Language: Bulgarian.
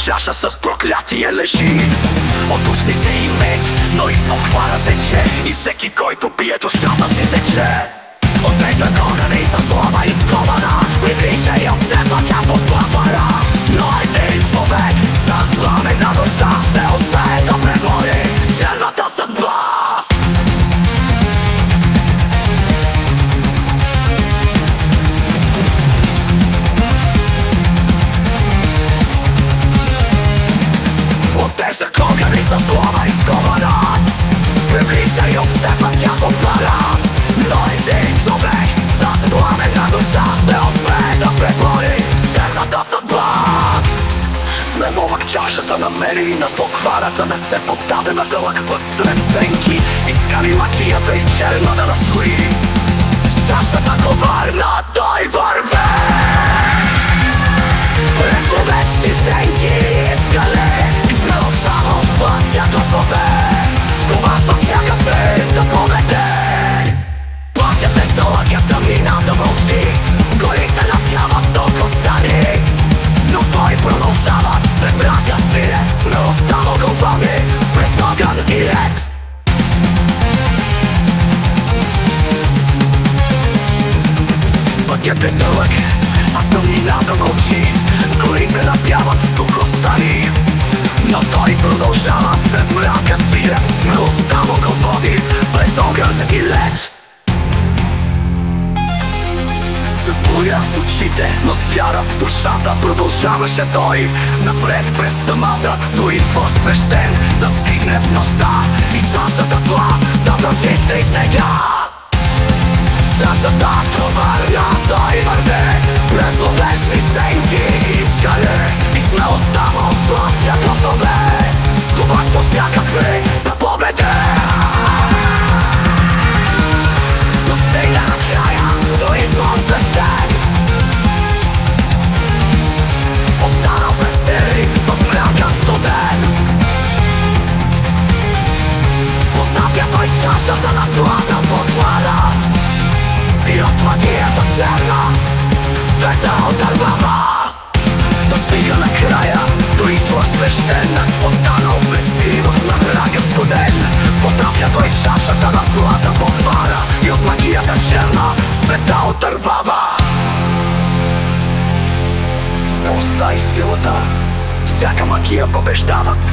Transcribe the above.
чаша с проклятие лежи. От устните им мед, но и похвара тече, и всеки, който пие, душата си тече. Отрежат огъня и със слава изкована, привлича и обсепва тя под главара. Но един човек с пламена душа ще успее да пребори черната съдба. Отрежат огъня и със слава изкована, привлича и обсепва тя под главара. Но един човек с пламена душа ще успее да пребори черната съдба. Сме новък чашата намери и на покварата не се поддаде на дълъг път сред сенки. Изкани макията и черна да разкрои. С чашата коварна той върве през словечни сенки и скале. И смелостта от пътя до злове, с това със всяка цел да поведе. Пътят е дълъг, като мина да мълчи, горите напяват толкова стари. Но той продължава сред мрака свире, смелостта му го води през огън и лед. Пътят е дълъг, а тъмнината мълчи, горите напяват толкова стари. Но той продължава сред мрака свире, смелостта му го води през огън и лед. С буря в очите, но с вяра в душата продължаваше той напред през тъмата, до извор свещен да стигне в нощта и чашата зла да прочисти сега. Чашата коварна той върве през зловещи сенки и скале, и смелостта му в пътя до злове, с коварство всякакви да победе. Достигне накрая до извор свещен, останал без сили в мрака студен. Потапя той чашата на злата поквара, и от магията черна света отървава. Достига накрая до извор свещен, останал без сили в мрака студен. Потапя той чашата на злата поквара, и от магията черна света отървава. Смелостта и силата всяка магия побеждават.